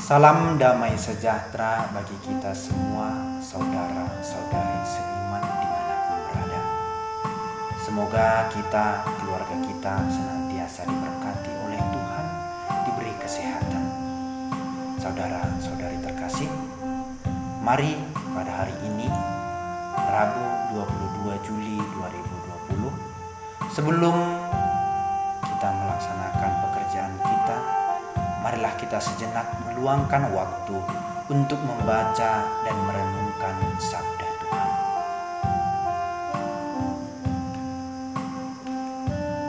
Salam damai sejahtera bagi kita semua, saudara-saudari seiman dimanapun berada. Semoga kita, keluarga kita senantiasa diberkati oleh Tuhan, diberi kesehatan. Saudara-saudari terkasih, mari pada hari ini, Rabu 22 Juli 2020, sebelum kita melaksanakan pekerjaan kita, marilah kita sejenak meluangkan waktu untuk membaca dan merenungkan sabda Tuhan.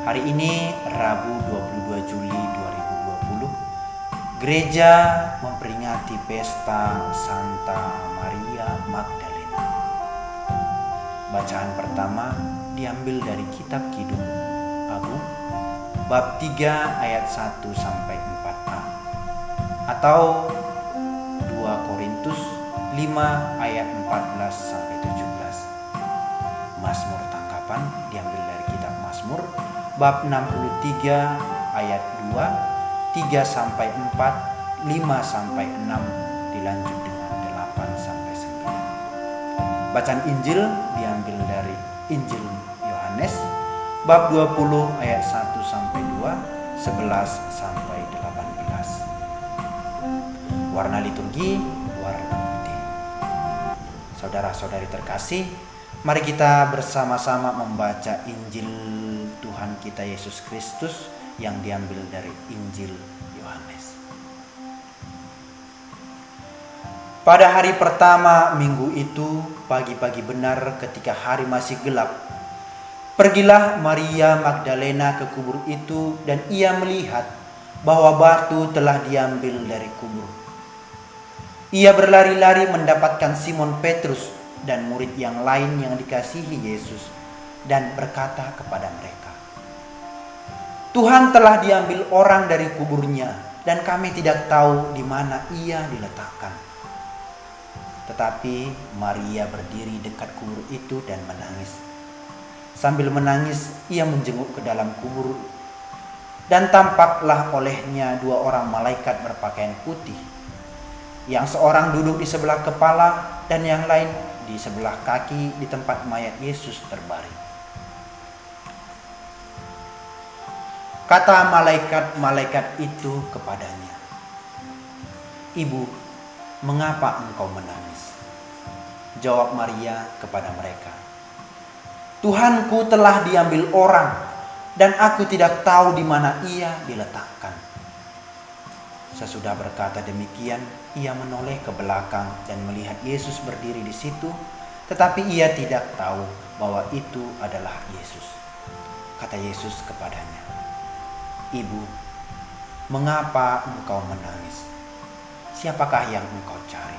Hari ini Rabu 22 Juli 2020, gereja memperingati pesta Santa Maria Magdalena. Bacaan pertama diambil dari kitab Kidung Agung bab 3 ayat 1 sampai 4a, atau 2 Korintus 5 ayat 14 sampai 17. Mazmur tangkapan diambil dari kitab Mazmur bab 63 ayat 2, 3 sampai 4, 5 sampai 6, dilanjut dengan 8 sampai 9. Bacaan Injil diambil dari Injil Yohanes bab 20 ayat 1 sampai 2, 11 sampai 18. Warna liturgi warna putih. Saudara-saudari terkasih, mari kita bersama-sama membaca Injil Tuhan kita Yesus Kristus yang diambil dari Injil Yohanes. Pada hari pertama minggu itu, pagi-pagi benar ketika hari masih gelap, pergilah Maria Magdalena ke kubur itu dan ia melihat bahwa batu telah diambil dari kubur. Ia berlari-lari mendapatkan Simon Petrus dan murid yang lain yang dikasihi Yesus dan berkata kepada mereka, "Tuhan telah diambil orang dari kuburnya dan kami tidak tahu di mana ia diletakkan." Tetapi Maria berdiri dekat kubur itu dan menangis. Sambil menangis, ia menjenguk ke dalam kubur, dan tampaklah olehnya 2 orang malaikat berpakaian putih. Yang seorang duduk di sebelah kepala dan yang lain di sebelah kaki di tempat mayat Yesus terbaring. Kata malaikat-malaikat itu kepadanya, "Ibu, mengapa engkau menangis?" Jawab Maria kepada mereka, "Tuhanku telah diambil orang, dan aku tidak tahu di mana ia diletakkan." Sesudah berkata demikian, ia menoleh ke belakang dan melihat Yesus berdiri di situ, tetapi ia tidak tahu bahwa itu adalah Yesus. Kata Yesus kepadanya, "Ibu, mengapa engkau menangis? Siapakah yang engkau cari?"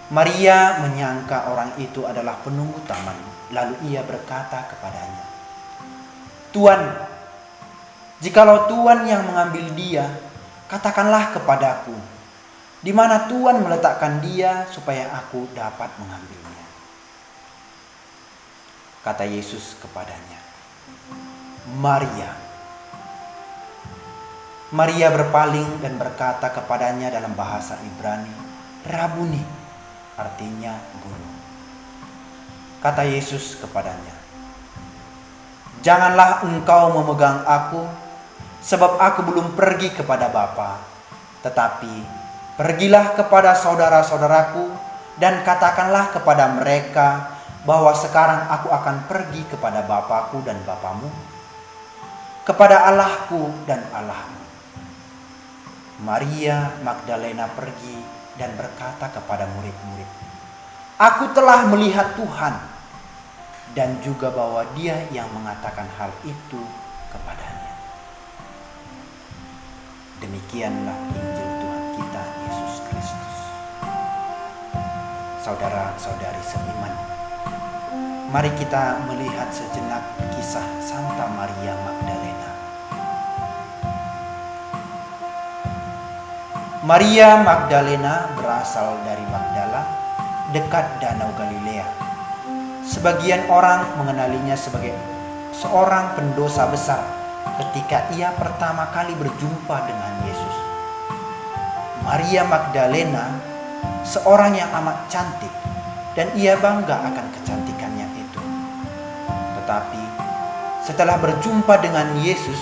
Maria menyangka orang itu adalah penunggu taman, lalu ia berkata kepadanya, "Tuan, jikalau Tuan yang mengambil dia, katakanlah kepadaku, di mana Tuan meletakkan dia supaya aku dapat mengambilnya." Kata Yesus kepadanya, "Maria." Maria berpaling dan berkata kepadanya dalam bahasa Ibrani, "Rabuni," artinya guru. Kata Yesus kepadanya, "Janganlah engkau memegang aku, sebab aku belum pergi kepada Bapa. Tetapi pergilah kepada saudara-saudaraku dan katakanlah kepada mereka bahwa sekarang aku akan pergi kepada Bapakku dan Bapamu, kepada Allahku dan Allahmu." Maria Magdalena pergi dan berkata kepada murid-murid, "Aku telah melihat Tuhan," dan juga bahwa Dia yang mengatakan hal itu kepadanya. Demikianlah Injil Tuhan kita Yesus Kristus. Saudara-saudari seiman, mari kita melihat sejenak kisah Santa Maria Magdalena. Maria Magdalena berasal dari Magdala, dekat Danau Galilea. Sebagian orang mengenalinya sebagai seorang pendosa besar ketika ia pertama kali berjumpa dengan Yesus. Maria Magdalena seorang yang amat cantik dan ia bangga akan kecantikannya itu. Tetapi setelah berjumpa dengan Yesus,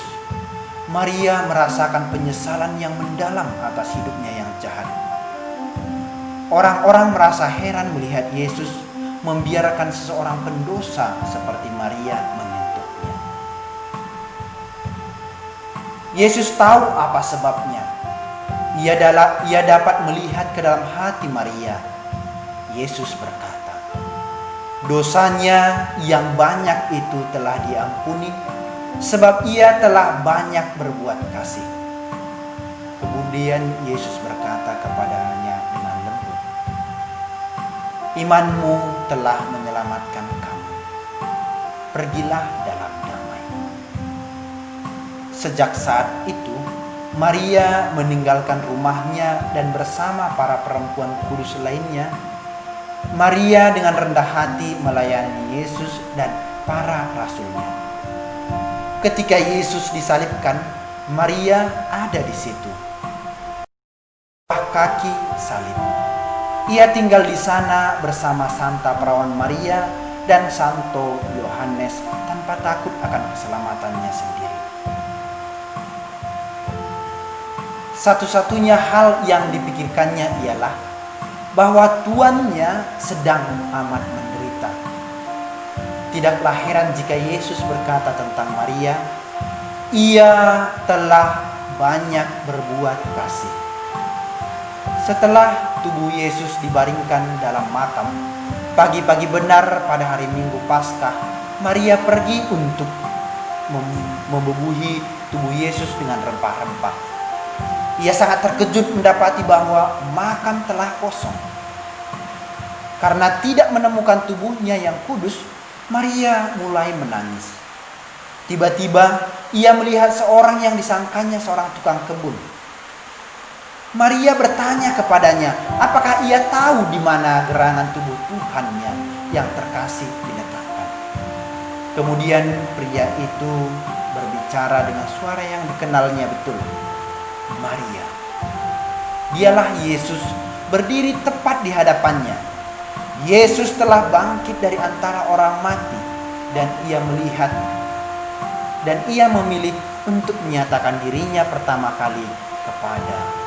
Maria merasakan penyesalan yang mendalam atas hidupnya yang jahat. Orang-orang merasa heran melihat Yesus membiarkan seseorang pendosa seperti Maria menyentuhnya. Yesus tahu apa sebabnya. Ia dapat melihat ke dalam hati Maria. Yesus berkata, "Dosanya yang banyak itu telah diampuni, sebab ia telah banyak berbuat kasih." Kemudian Yesus berkata kepadanya dengan lembut, "Imanmu telah menyelamatkan kamu. Pergilah dalam damai." Sejak saat itu, Maria meninggalkan rumahnya dan bersama para perempuan kudus lainnya, Maria dengan rendah hati melayani Yesus dan para rasulnya. Ketika Yesus disalibkan, Maria ada di situ. Kaki salib. Ia tinggal di sana bersama Santa Perawan Maria dan Santo Yohanes tanpa takut akan keselamatannya sendiri. Satu-satunya hal yang dipikirkannya ialah bahwa tuannya sedang amat menderita. Tidaklah heran jika Yesus berkata tentang Maria, "Ia telah banyak berbuat kasih." Setelah tubuh Yesus dibaringkan dalam makam, pagi-pagi benar pada hari Minggu Paskah, Maria pergi untuk membubuhi tubuh Yesus dengan rempah-rempah. Ia sangat terkejut mendapati bahwa makam telah kosong. Karena tidak menemukan tubuhnya yang kudus, Maria mulai menangis. Tiba-tiba ia melihat seorang yang disangkanya seorang tukang kebun. Maria bertanya kepadanya, apakah ia tahu di mana gerangan tubuh Tuhannya yang terkasih diletakkan. Kemudian pria itu berbicara dengan suara yang dikenalnya betul. Maria. Dialah Yesus berdiri tepat di hadapannya. Yesus telah bangkit dari antara orang mati dan ia memilih untuk menyatakan dirinya pertama kali kepada